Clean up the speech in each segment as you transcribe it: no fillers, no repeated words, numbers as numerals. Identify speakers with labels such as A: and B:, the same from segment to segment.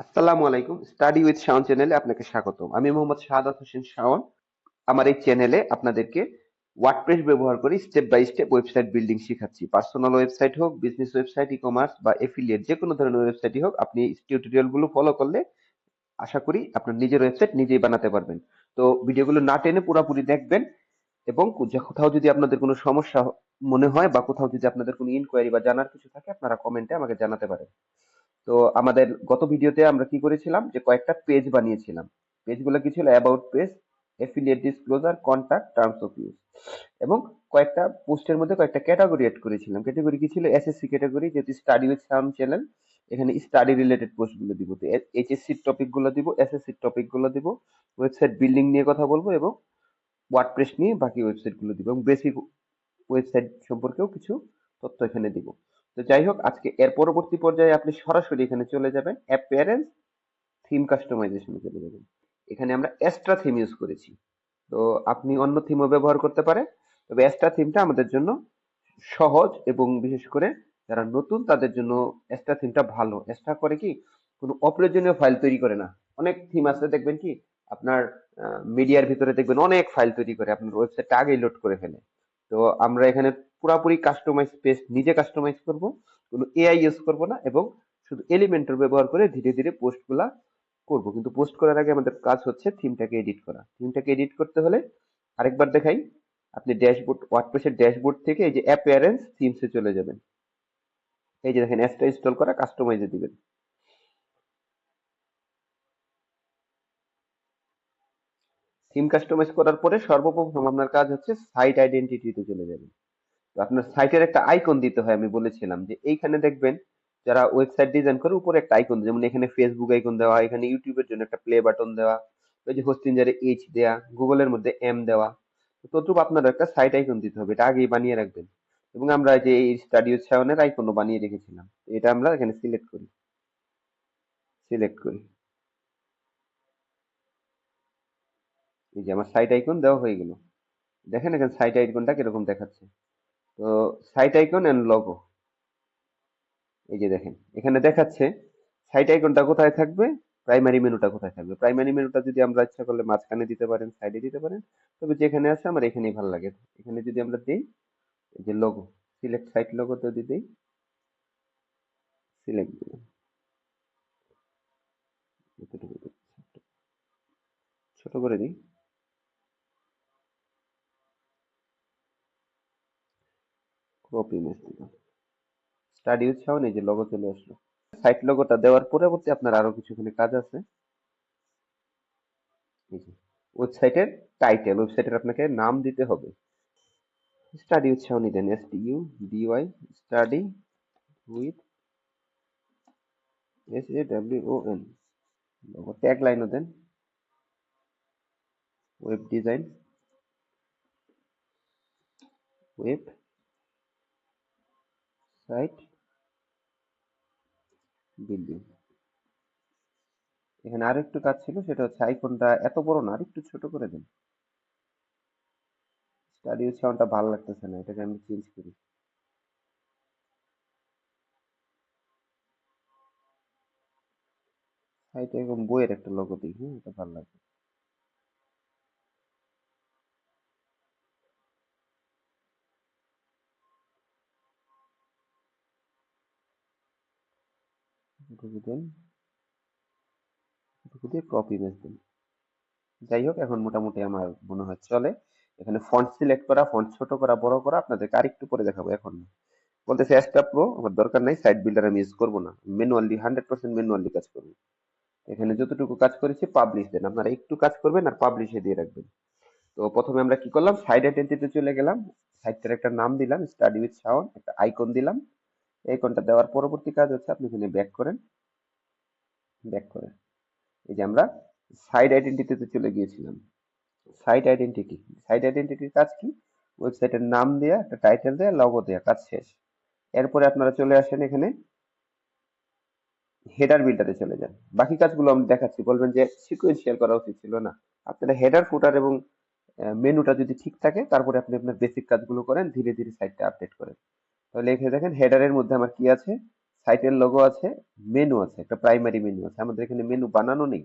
A: আসসালামু আলাইকুম। Study with Shaon চ্যানেলে আপনাকে স্বাগতম। আমি মোহাম্মদ শাহাদাত হোসেন শাওন। আমার এই চ্যানেলে আপনাদেরকে ওয়ার্ডপ্রেস ব্যবহার করে step by step website building শিখাচ্ছি। পার্সোনাল ওয়েবসাইট হোক, বিজনেস ওয়েবসাইট, ই কমার্স বা এফিলিয়েট যে কোনো ধরনের ওয়েবসাইটই হোক, আপনি টিউটোরিয়াল গুলো ফলো করলে আশা করি আপনার নিজের ওয়েবসাইট নিজেই বানাতে পারবেন। তো ভিডিওগুলো না টেনে পুরোপুরি দেখবেন এবং কোথাও যদি আপনাদের কোনো সমস্যা মনে হয় বা কোথাও যদি আপনাদের কোনো ইনকোয়ারি বা জানার কিছু থাকে আপনারা কমেন্টে আমাকে জানাতে পারেন। তো আমাদের গত ভিডিওতে আমরা কি করেছিলাম যে কয়েকটা পেজ বানিয়েছিলাম। পেজগুলো কি ছিল? About page, affiliate disclosure, contact, terms of use এবং কয়েকটা পোস্টের মধ্যে কয়েকটা ক্যাটাগরি এড করেছিলাম। ক্যাটাগরি কি ছিল? এসএসসি ক্যাটাগরি, যেহেতু স্টাডি উইথ সাম চ্যানেল, এখানে স্টাডি রিলেটেড পোস্ট গুলো দিব। তো এইচএসসি টপিক গুলো দিব, এসএসসি টপিক গুলো দিব, ওয়েবসাইট বিল্ডিং নিয়ে কথা বলবো এবং ওয়ার্ডপ্রেস নিয়ে বাকি ওয়েবসাইট গুলো দিব এবং বেসিক ওয়েবসাইট সম্পর্কেও কিছু তথ্য এখানে দিব। তো যাই হোক, আজকে এর পরবর্তী পর্যায়ে আপনি সরাসরি এখানে চলে যাবেন, অ্যাপিয়ারেন্স, থিম কাস্টমাইজেশনে চলে যাবেন। এখানে আমরা এক্সট্রা থিম ইউজ করেছি। তো আপনি অন্য থিমও ব্যবহার করতে পারেন, তবে এক্সট্রা থিমটা আমাদের জন্য সহজ এবং বিশেষ করে যারা নতুন তাদের জন্য এক্সট্রা থিমটা ভালো। এক্সট্রা করে কি, কোনো অপ্রয়োজনীয় ফাইল তৈরি করে না। অনেক থিম আছে দেখবেন কি, আপনার মিডিয়ার ভিতরে দেখবেন অনেক ফাইল তৈরি করে, আপনার ওয়েবসাইটটা আগেই লোড করে ফেলে। তো আমরা এখানে পুরাপুরি কাস্টমাইজ পেজ নিজে কাস্টমাইজ করব, কোনো এআই ইউজ করব না এবং শুধু এলিমেন্টর ব্যবহার করে ধীরে ধীরে পোস্টগুলা করব। কিন্তু পোস্ট করার আগে আমাদের কাজ হচ্ছে থিমটাকে এডিট করা। থিমটাকে এডিট করতে হলে আরেকবার দেখাই, আপনি ড্যাশবোর্ড, ওয়ার্ডপ্রেসের ড্যাশবোর্ড থেকে এই যে অ্যাপিয়ারেন্স থিমসে চলে যাবেন। এই যে দেখেন, অ্যাপটা ইনস্টল করা, কাস্টমাইজে দিবেন। থিম কাস্টমাইজ করার পরে সর্বপ্রথম আপনার কাজ হচ্ছে সাইট আইডেন্টিটিতে চলে যাবেন। তো আপনার সাইটের একটা আইকন দিতে হয়। আমি বলেছিলাম যে এইখানে দেখবেন যারা ওয়েবসাইট ডিজাইন করে উপরে একটা আইকন, যেমন এখানে ফেসবুক আইকন দেওয়া, এখানে ইউটিউবের জন্য একটা প্লে বাটন দেওয়া, ওই যে হোস্টিঞ্জারে এইচ দেওয়া, গুগলের মধ্যে এম দেওয়া। তো তদ্রুপ আপনার একটা সাইট আইকন দিতে হবে, এটা আগেই বানিয়ে রাখবেন। এবং আমরা যে এই স্টাডিও সায়নের আইকনও বানিয়ে রেখেছিলাম, এটা আমরা এখানে সিলেক্ট করি। এই যে আমার সাইট আইকন দেওয়া হয়ে গেল। দেখেন এখানে সাইট আইকনটা কিরকম দেখাচ্ছে। তো সাইট আইকন এন্ড লগো, এই যে দেখেন এখানে দেখাচ্ছে সাইট আইকনটা কোথায় থাকবে, প্রাইমারি মেনুটা কোথায় থাকবে। প্রাইমারি মেনুটা যদি আমরা ইচ্ছা করলে মাঝখানে দিতে পারেন, সাইডে দিতে পারেন, তবে যেখানে আছে আমার এখানেই ভালো লাগে। এখানে যদি আমরা দিই, এই যে লোগো, সিলেক্ট সাইট লোগোতে যদি দিই, সিলেক্ট দিলাম, এতটুকু ছোট করে দিই, কপি ইমেজ দিলাম, স্টাডি উৎসাহ, এই যে লোগো চলে আসলো। সাইট লোগোটা দেওয়ার পরবর্তী আপনার আরো কিছুখানি কাজ আছে। এই যে ওয়েবসাইটের টাইটেল, ওয়েবসাইটের আপনাকে নাম দিতে হবে। স্টাডি উৎসাহ দেন, STUDY, study with SAWON। Tag লাইনও দেন, web design, website building. এখানে আরো একটু কাজ ছিল, সেটা হচ্ছে আইকনটা এত বড় না, আর একটু ছোট করে দেন। স্টাডি সাউন্ডটা ভালো লাগতেছে না, এটাকে আমি চেঞ্জ করি। সাইটে এরকম বইয়ের একটা লোগো দিই, হ্যাঁ, এটা ভালো লাগবে। এটুকু দেন, এটুকু দিয়ে কপি ইমেজ দেন। যাই হোক, এখন মোটামুটি আমার মনে হয় চলে। এখানে ফন্ট সিলেক্ট করা, ফন্ট ছোট করা, বড় করা আপনাদেরকে আরেকটু পরে দেখাবো, এখন না। বলতেছে অ্যাস্টা প্রো আমার দরকার নাই, সাইট বিল্ডার আমি ইউজ করবো না, ম্যানুয়ালি 100% ম্যানুয়ালি কাজ করবো। এখানে যতটুকু কাজ করেছি পাবলিশ দেন, আপনারা একটু কাজ করবেন আর পাবলিশে দিয়ে রাখবেন। তো প্রথমে আমরা কি করলাম, সাইড আইডেন্টিটিতে চলে গেলাম, সাইটটার একটা নাম দিলাম স্টাডি উইথ সাউন্ড, একটা আইকন দিলাম। এই আইকনটা দেওয়ার পরবর্তী কাজ হচ্ছে আপনি এখানে ব্যাক করেন। এই যে আমরা সাইড আইডেন্টিটিতে চলে গিয়েছিলাম। সাইট আইডেন্টিটির কাজ কি? ওয়েবসাইটের নাম দেয়া, একটা টাইটেল দেয়া, লগো দেয়া, কাজ শেষ। এরপরে আপনারা চলে আসেন এখানে হেডার বিল্ডারে চলে যান। বাকি কাজগুলো আমি দেখাচ্ছি, বলবেন যে সিকোয়েন্সিয়াল করা উচিত ছিল না। আপনারা হেডার ফুটার এবং মেনুটা যদি ঠিক থাকে, তারপরে আপনি আপনার বেসিক কাজগুলো করেন, ধীরে ধীরে সাইটটা আপডেট করেন। তাহলে এখানে দেখেন হেডারের মধ্যে আমার কি আছে, সাইটের লোগো আছে, মেনু আছে, একটা প্রাইমারি মেনু আছে। আমাদের এখানে মেনু বানানো নেই,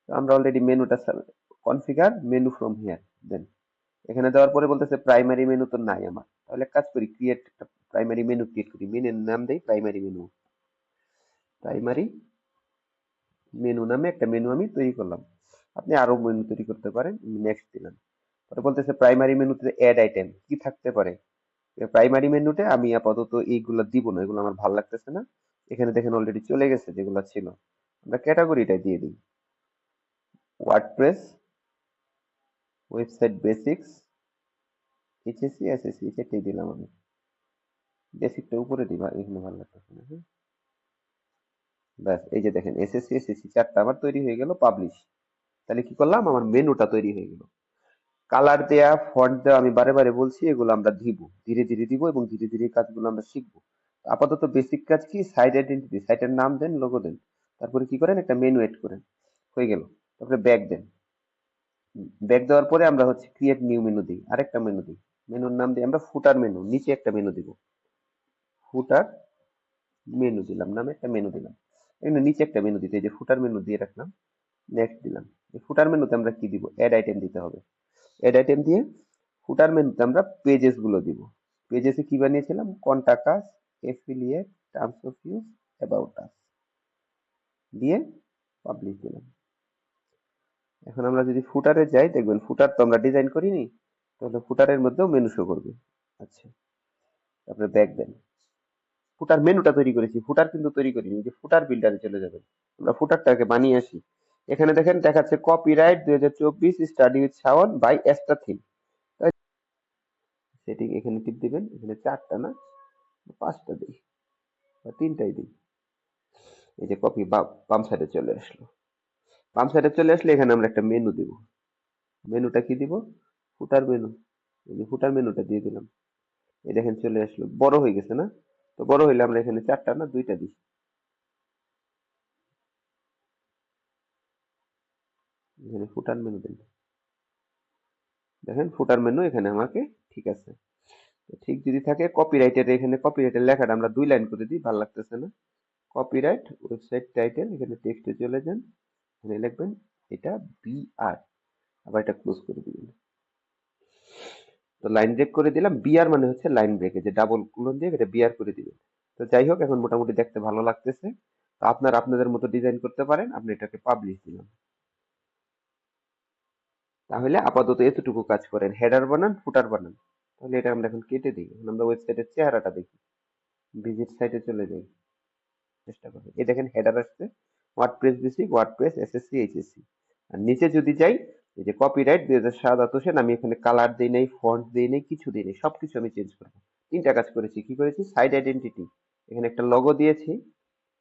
A: তো আমরা অলরেডি মেনুটা কনফিগার মেনু ফ্রম হিয়ার দেন এখানে দেওয়ার পরে বলতেছে প্রাইমারি মেনু তো নাই আমার, তাহলে এক কাজ করি, ক্রিয়েট একটা প্রাইমারি মেনু ক্রিয়েট করি, মেনুর নাম দেই প্রাইমারি মেনু। প্রাইমারি মেনু নামে একটা মেনু আমি তৈরি করলাম। আপনি আরো মেনু তৈরি করতে পারেন। নেক্সট দিলাম, পরে বলতেছে প্রাইমারি মেনুতে অ্যাড আইটেম কি থাকতে পারে। প্রাইমারি মেনুতে আমি আপাতত এইগুলো দিব না, এগুলো আমার ভালো লাগতেছে না। এখানে দেখেন অলরেডি চলে গেছে যেগুলো ছিল। আমরা ক্যাটাগরিটা দিয়ে দিই, WordPress, website basics, HSC SSC, সেটাই দিলাম আমি। বেসিকটা উপরে দিবা, এখানে ভালো লাগতেছে না। হ্যাঁ, ব্যাস এই যে দেখেন এসএসসি এসএসসি চারটা আমার তৈরি হয়ে গেল, পাবলিশ। তাহলে কি করলাম, আমার মেনুটা তৈরি হয়ে গেল। কালার দেয়া, ফন্ট দেওয়া, আমি বারে বারে বলছি এগুলো আমরা দিব, ধীরে ধীরে দিব এবং ধীরে ধীরে এই কাজগুলো আমরা শিখবো। আপাতত বেসিক কাজ কি, সাইট আইডেন্টিটি, সাইটের নাম দেন, লোগো দেন, তারপরে কি করেন একটা মেনু এড করেন, হয়ে গেল। তারপরে ব্যাক দেন, ব্যাক দেওয়ার পরে আমরা হচ্ছে ক্রিয়েট নিউ মেনু দিই, আরেকটা মেনু দিই, মেনুর নাম দিই আমরা ফুটার মেনু, নিচে একটা মেনু দিব, ফুটার মেনু দিলাম, নামে একটা মেনু দিলাম। এখানে নিচে একটা মেনু দিতে, এই যে ফুটার মেনু দিয়ে রাখলাম, নেক্সট দিলাম। এই ফুটার মেনুতে আমরা কি দিব, অ্যাড আইটেম দিতে হবে। অ্যাড আইটেম দিয়ে ফুটার মেনুতে আমরা পেজেস গুলো দিব। পেজেসে কি বানিয়েছিলাম, contact us, affiliate, terms of use, about us দিয়ে পাবলিশ দিলাম। এখন আমরা যদি ফুটারে যাই, দেখবেন ফুটার তো আমরা ডিজাইন করিনি, তাহলে ফুটারের মধ্যেও মেনু শো করবে। আচ্ছা, তারপরে ব্যাক দেন, ফুটার মেনুটা তৈরি করেছি, ফুটার কিন্তু তৈরি করিনি, যে ফুটার বিল্ডারে চলে যাবেন। আমরা ফুটারটাকে বানিয়ে আসি। এখানে দেখেন দেখাচ্ছে copyright 2024 study with Shawon by Astra theme. Setting এখানে টিপ দিবেন, এখানে চারটা না পাঁচটা দিই বা তিনটাই দিই। এই যে কপি বাম সাইডে চলে আসলো, বাম সাইডে চলে আসলে এখানে আমরা একটা মেনু দিব। মেনুটা কি দিব, ফুটার মেনু। এই যে ফুটার মেনুটা দিয়ে দিলাম, এই দেখেন চলে আসলো, বড় হয়ে গেছে না। তো বড় হইলে আমরা এখানে চারটা না দুইটা দিই, এখানে ফুটার মেনু দিন। দেখেন ফুটার মেনু এখানে আমাকে ঠিক আছে। তো ঠিক যদি থাকে, কপিরাইটের এখানে কপিরাইটের লেখাটা আমরা 2 লাইন করে দিই, ভালো লাগতেছে না। কপিরাইট ওয়েবসাইট টাইটেল, এখানে টেক্সটে চলে যান, এখানে লিখবেন এটা বিআর, আবার এটা ক্লোজ করে দিবেন। তো লাইন ব্রেক করে দিলাম, বিআর মানে হচ্ছে লাইন ব্রেক, এই যে ডাবল কোলন দিয়ে এটা বিআর করে দিবেন। তো যাই হোক, এখন মোটামুটি দেখতে ভালো লাগতেছে। তো আপনারা আপনাদের মতো ডিজাইন করতে পারেন। আপনি এটাকে পাবলিশ দিলাম। তাহলে আপাতত এতটুকু কাজ করেন, হেডার বানান, ফুটার বানান। তাহলে এটা আমরা এখন কেটে দিই, এখন আমরা ওয়েবসাইটের চেহারাটা দেখি, ভিজিট সাইটে চলে যাই, চেষ্টা করি। এই দেখেন হেডার আসছে, WordPress basic, WordPress SSC HSC. আর নিচে যদি যাই, এই যে কপিরাইট 2007 হোসেন, আমি এখানে কালার দিই নাই, ফন্ট দিই নাই, কিছু দিই নাই, সবকিছু আমি চেঞ্জ করবো। তিনটা কাজ করেছি, কি করেছি, সাইট আইডেন্টিটি, এখানে একটা লগো দিয়েছি,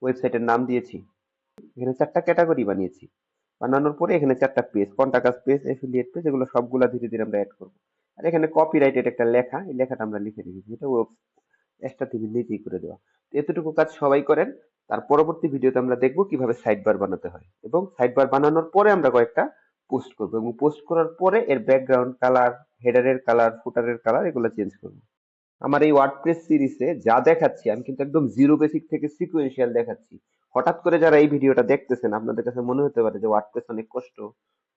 A: ওয়েবসাইটের নাম দিয়েছি, এখানে চারটা ক্যাটাগরি বানিয়েছি। বানানোর পরে এখানে চারটা page, contact page, affiliate page, এগুলো সবগুলা ধীরে ধীরে আমরা অ্যাড করবো। আর এখানে কপিরাইটেড একটা লেখা, এই লেখাটা আমরা লিখে রেখেছি, এটা এক্সট্রা থেকে নিজেই করে দেওয়া। তো এতটুকু কাজ সবাই করেন। তার পরবর্তী ভিডিওতে আমরা দেখবো কিভাবে সাইড বার বানাতে হয়, এবং সাইড বার বানানোর পরে আমরা কয়েকটা পোস্ট করবো, এবং পোস্ট করার পরে এর ব্যাকগ্রাউন্ড কালার, হেডারের কালার, ফুটারের কালার, এগুলো চেঞ্জ করবো। আমার এই ওয়ার্ডপ্রেস সিরিজে যা দেখাচ্ছি, আমি কিন্তু একদম জিরো বেসিক থেকে সিকুয়েন্সিয়াল দেখাচ্ছি। হঠাৎ করে যারা এই ভিডিওটা দেখতেছেন, আপনাদের কাছে মনে হতে পারে যে ওয়ার্ডপ্রেস অনেক কষ্ট,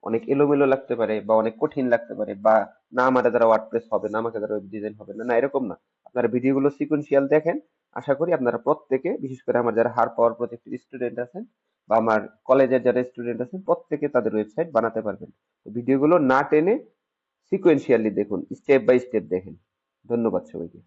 A: অনেক এলোমেলো লাগতে পারে, বা অনেক কঠিন লাগতে পারে, বা না আমার দ্বারা ওয়ার্ডপ্রেস হবে না, আমাকে দ্বারা ওয়েব ডিজাইন হবে না, না এরকম না। আপনারা ভিডিওগুলো সিকুয়েন্সিয়াল দেখেন, আশা করি আপনারা প্রত্যেকে, বিশেষ করে আমার যারা হার পাওয়ার প্রজেক্টের স্টুডেন্ট আছেন বা আমার কলেজের যারা স্টুডেন্ট আছেন, প্রত্যেকে তাদের ওয়েবসাইট বানাতে পারবেন। তো ভিডিওগুলো না টেনে সিকুয়েন্সিয়ালি দেখুন, স্টেপ বাই স্টেপ দেখেন। ধন্যবাদ সবাইকে।